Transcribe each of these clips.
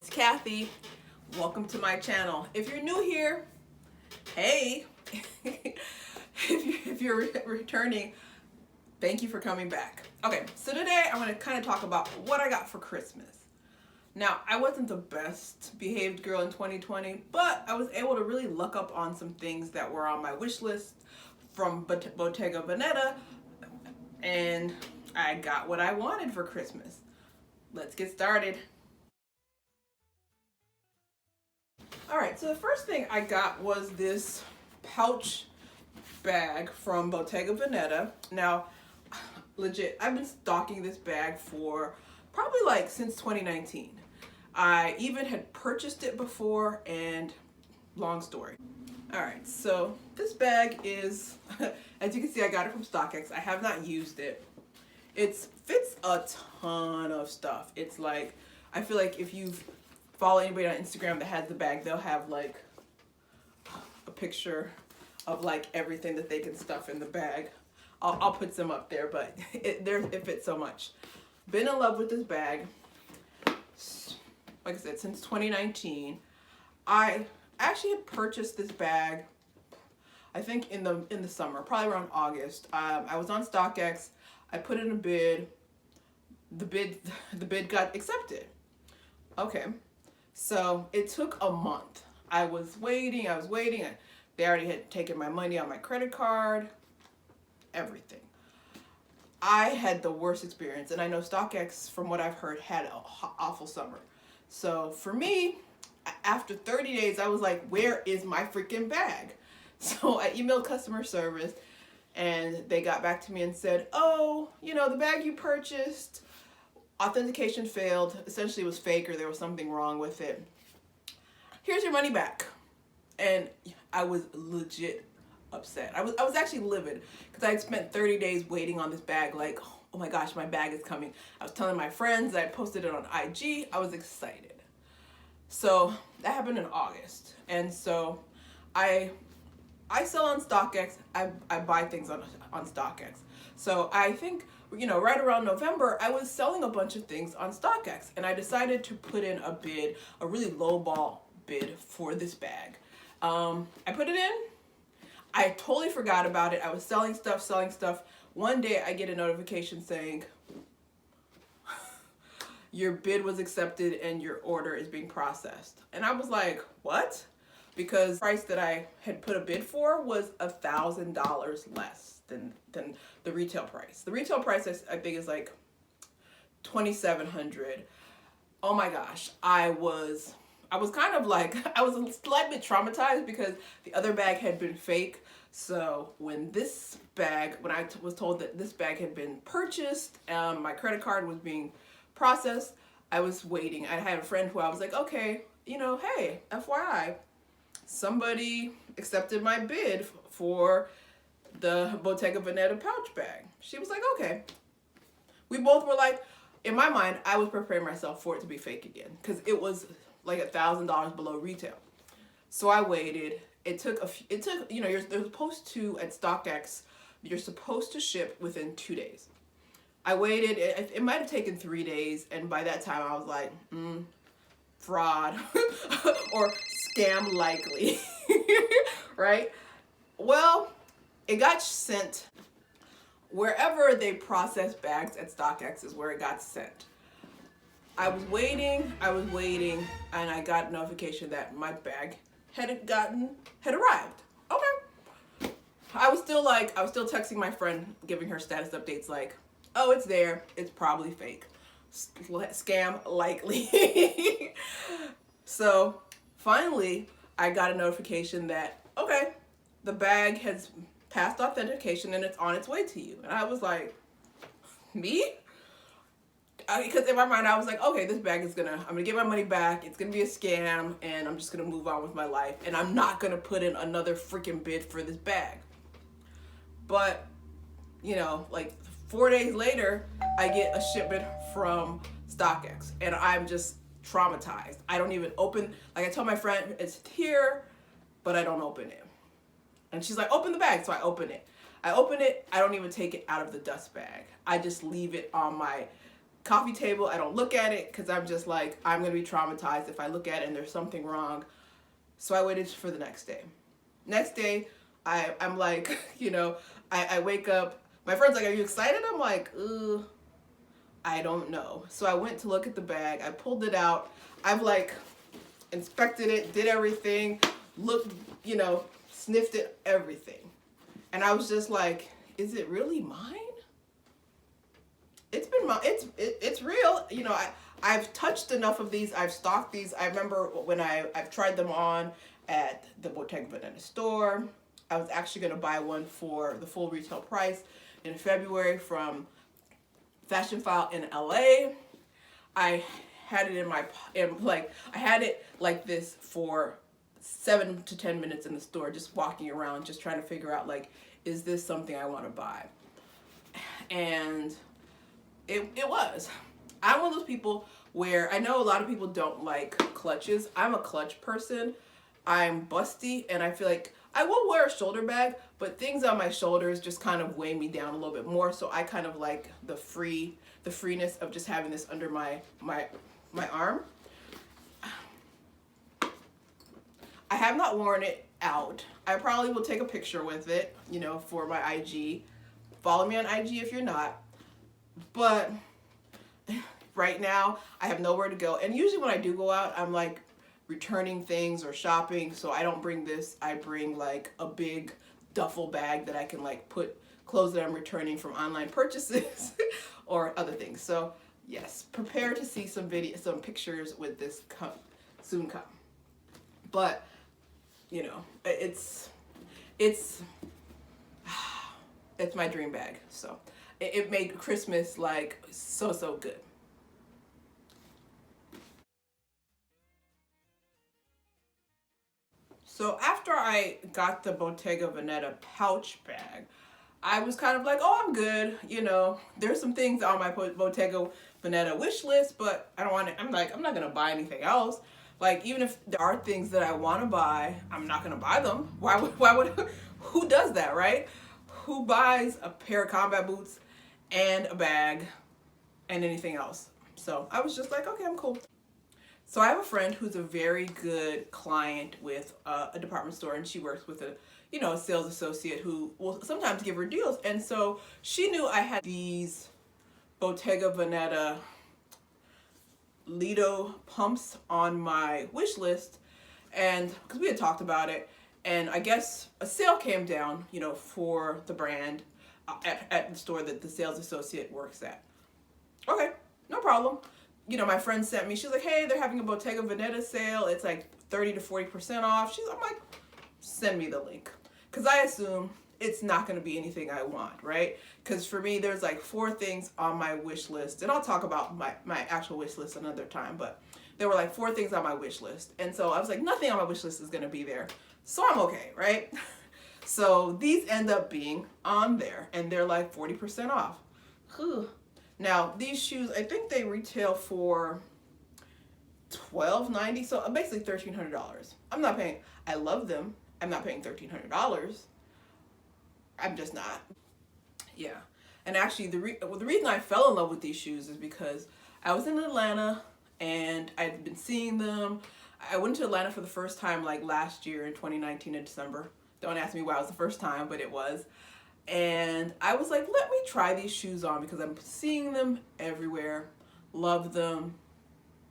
It's Cathy. Welcome to my channel. If you're new here, hey. if you're returning, thank you for coming back. Okay, so today I'm going to kind of talk about what I got for Christmas. Now, I wasn't the best behaved girl in 2020, but I was able to really look up on some things that were on my wish list from Bottega Veneta, and I got what I wanted for Christmas. Let's get started. Alright, so the first thing I got was this pouch bag from Bottega Veneta. Now, legit, I've been stalking this bag for probably like since 2019. I even had purchased it before, and long story. Alright, so this bag is, as you can see, I got it from StockX. I have not used it. It fits a ton of stuff. It's like, I feel like if you've follow anybody on Instagram that has the bag, they'll have like a picture of like everything that they can stuff in the bag. I'll put some up there, but it fits so much. Been in love with this bag, like I said, since 2019. I actually had purchased this bag, I think in the summer, probably around August. I was on StockX. I put in a bid. The bid got accepted. Okay. So it took a month. I was waiting. They already had taken my money on my credit card, everything. I had the worst experience, and I know StockX, from what I've heard, had an awful summer. So for me, after 30 days, I was like, where is my freaking bag? So I emailed customer service, and they got back to me and said, oh, the bag you purchased, authentication failed. Essentially, it was fake, or there was something wrong with it. Here's your money back. And I was legit upset. I was actually livid because I had spent 30 days waiting on this bag. Like, oh my gosh, my bag is coming. I was telling my friends. I posted it on IG. I was excited. So that happened in August, and so I sell on StockX. I buy things on StockX. So I think, right around November, I was selling a bunch of things on StockX, and I decided to put in a bid, a really lowball bid for this bag. I put it in. I totally forgot about it. I was selling stuff. One day I get a notification saying, your bid was accepted and your order is being processed. And I was like, what? Because the price that I had put a bid for was $1,000 less than the retail price. The retail price, I think, is like $2,700. Oh my gosh, I was kind of like, I was a slight bit traumatized because the other bag had been fake. So when I was told that this bag had been purchased, my credit card was being processed, I was waiting. I had a friend who I was like, okay, hey, FYI, somebody accepted my bid for the Bottega Veneta pouch bag. She was like, okay. We both were like, in my mind, I was preparing myself for it to be fake again because it was like $1,000 below retail. So I waited. It took you're supposed to, at StockX, you're supposed to ship within 2 days. I waited. It might have taken 3 days, and by that time I was like, fraud or scam likely. Right? Well, it got sent wherever they process bags at StockX is where it got sent. I was waiting, and I got a notification that my bag had arrived. Okay. I was still texting my friend, giving her status updates like, oh, it's there. It's probably fake. Scam likely. So finally, I got a notification that, okay, the bag has passed authentication and it's on its way to you. And I was like, me? Because in my mind, I was like, okay, this bag I'm gonna get my money back. It's gonna be a scam, and I'm just gonna move on with my life. And I'm not gonna put in another freaking bid for this bag. But, like 4 days later, I get a shipment from StockX, and I'm just traumatized. I don't even open, like I told my friend, it's here, but I don't open it. And she's like, open the bag. So I open it. I don't even take it out of the dust bag. I just leave it on my coffee table. I don't look at it because I'm just like, I'm going to be traumatized if I look at it and there's something wrong. So I waited for the next day. Next day, I'm like, I wake up. My friend's like, are you excited? I'm like, I don't know. So I went to look at the bag. I pulled it out. I've like inspected it, did everything, looked, sniffed it, everything. And I was just like, is it really mine? It's been it's real. I've touched enough of these. I've stocked these. I remember when I've tried them on at the Bottega Veneta store. I was actually going to buy one for the full retail price in February from Fashion File in LA. I had it I had it like this for 7 to 10 minutes in the store, just walking around, just trying to figure out like, is this something I want to buy? And it was. I'm one of those people where I know a lot of people don't like clutches. I'm a clutch person. I'm busty, and I feel like I will wear a shoulder bag, but things on my shoulders just kind of weigh me down a little bit more. So I kind of like the freeness of just having this under my arm. I have not worn it out. I probably will take a picture with it, for my IG. Follow me on IG if you're not. But right now, I have nowhere to go. And usually when I do go out, I'm like returning things or shopping. So I don't bring this. I bring like a big duffel bag that I can like put clothes that I'm returning from online purchases or other things. So yes, prepare to see some pictures with this soon come. But it's my dream bag. So it made Christmas like so good. So after I got the Bottega Veneta pouch bag, I was kind of like, oh, I'm good. There's some things on my Bottega Veneta wish list, but I don't want to, I'm not going to buy anything else. Like, even if there are things that I want to buy, I'm not going to buy them. Why would, who does that, right? Who buys a pair of combat boots and a bag and anything else? So I was just like, okay, I'm cool. So I have a friend who's a very good client with a department store, and she works with a sales associate who will sometimes give her deals. And so she knew I had these Bottega Veneta Lido pumps on my wish list, and because we had talked about it, and I guess a sale came down, for the brand at the store that the sales associate works at. Okay, no problem. My friend sent me, she's like, hey, they're having a Bottega Veneta sale. It's like 30 to 40% off. I'm like, send me the link. Because I assume it's not going to be anything I want, right? Because for me, there's like 4 things on my wish list. And I'll talk about my actual wish list another time. But there were like 4 things on my wish list. And so I was like, nothing on my wish list is going to be there. So I'm okay, right? So these end up being on there. And they're like 40% off. Whew. Now, these shoes, I think they retail for $12.90, so basically $1,300. I'm not paying, I love them. I'm not paying $1,300. I'm just not. Yeah. And actually, the reason I fell in love with these shoes is because I was in Atlanta and I'd been seeing them. I went to Atlanta for the first time like last year in 2019 in December. Don't ask me why it was the first time, but it was. And I was like, let me try these shoes on because I'm seeing them everywhere. Love them.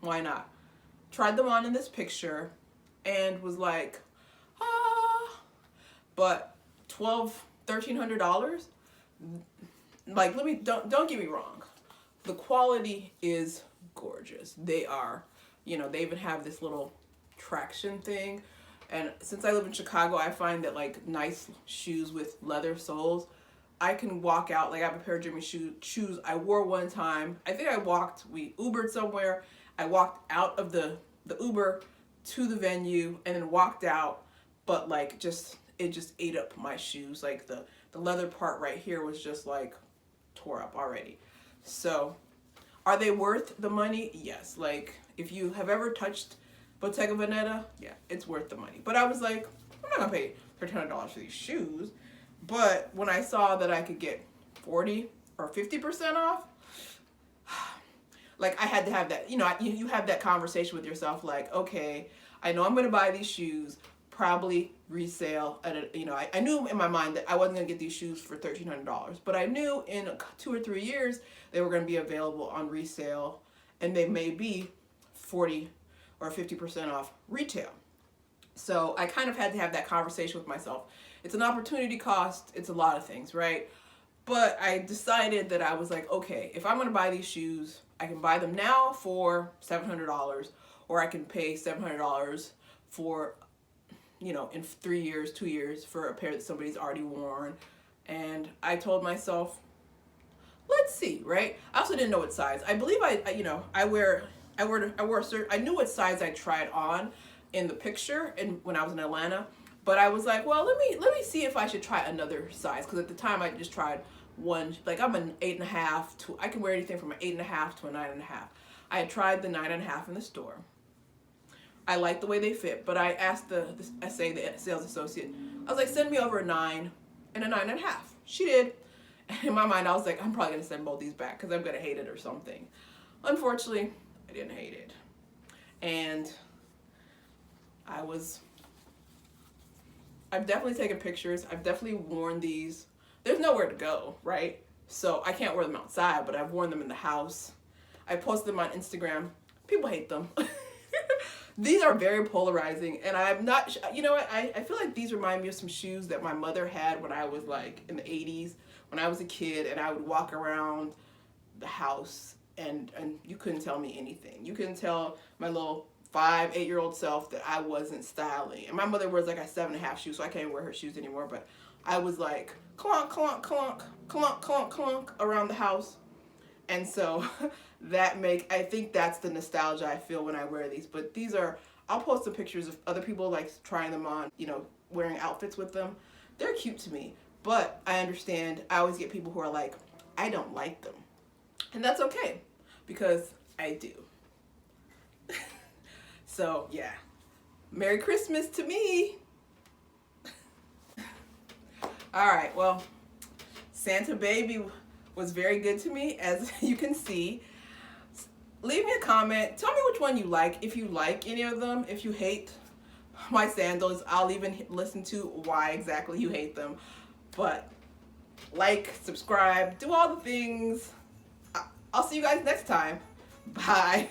Why not? Tried them on in this picture and was like, but $1,300? Like, don't get me wrong. The quality is gorgeous. They are, they even have this little traction thing. And since I live in Chicago, I find that like nice shoes with leather soles, I can walk out. Like I have a pair of Jimmy shoes I wore one time. I think we Ubered somewhere. I walked out of the Uber to the venue and then walked out. But like it just ate up my shoes. Like the leather part right here was just like tore up already. So are they worth the money? Yes. Like if you have ever touched Bottega Veneta, yeah, it's worth the money. But I was like, I'm not gonna pay $1,300 for these shoes. But when I saw that I could get 40 or 50% off, like I had to have that, you have that conversation with yourself, like, okay, I know I'm going to buy these shoes, probably resale at a, I knew in my mind that I wasn't going to get these shoes for $1,300, but I knew in 2 or 3 years they were going to be available on resale, and they may be 40 or 50% off retail. So I kind of had to have that conversation with myself. It's an opportunity cost. It's a lot of things, right? But I decided that I was like, okay, if I'm going to buy these shoes, I can buy them now for $700, or I can pay $700 for, in 3 years, 2 years, for a pair that somebody's already worn. And I told myself, let's see, right? I also didn't know what size. I believe I wore a certain, I knew what size I tried on in the picture and when I was in Atlanta, but I was like, well, let me see if I should try another size, because at the time I just tried one. Like, I'm an 8.5 to, I can wear anything from an 8.5 to a 9.5. I had tried the 9.5 in the store. I liked the way they fit, but I asked the sales associate, I was like, send me over a 9 and a 9.5. She did. And in my mind, I was like, I'm probably gonna send both these back because I'm gonna hate it or something. Unfortunately, I didn't hate it, and I've definitely taken pictures. I've definitely worn these. There's nowhere to go, right? So I can't wear them outside, but I've worn them in the house. I posted them on Instagram. People hate them. These are very polarizing, and I'm not, I feel like these remind me of some shoes that my mother had when I was like in the 80s, when I was a kid, and I would walk around the house and you couldn't tell me anything. You couldn't tell my little 5, 8-year-old self that I wasn't styling. And my mother wears like a 7.5 shoe, so I can't wear her shoes anymore, but I was like clunk, clunk, clunk, clunk, clunk, clunk around the house. And so I think that's the nostalgia I feel when I wear these. But these are, I'll post some pictures of other people like trying them on, wearing outfits with them. They're cute to me, but I understand, I always get people who are like, I don't like them. And that's okay, because I do. So yeah, Merry Christmas to me. All right, well, Santa Baby was very good to me, as you can see. Leave me a comment. Tell me which one you like, if you like any of them. If you hate my sandals, I'll even listen to why exactly you hate them. But like, subscribe, do all the things. I'll see you guys next time. Bye.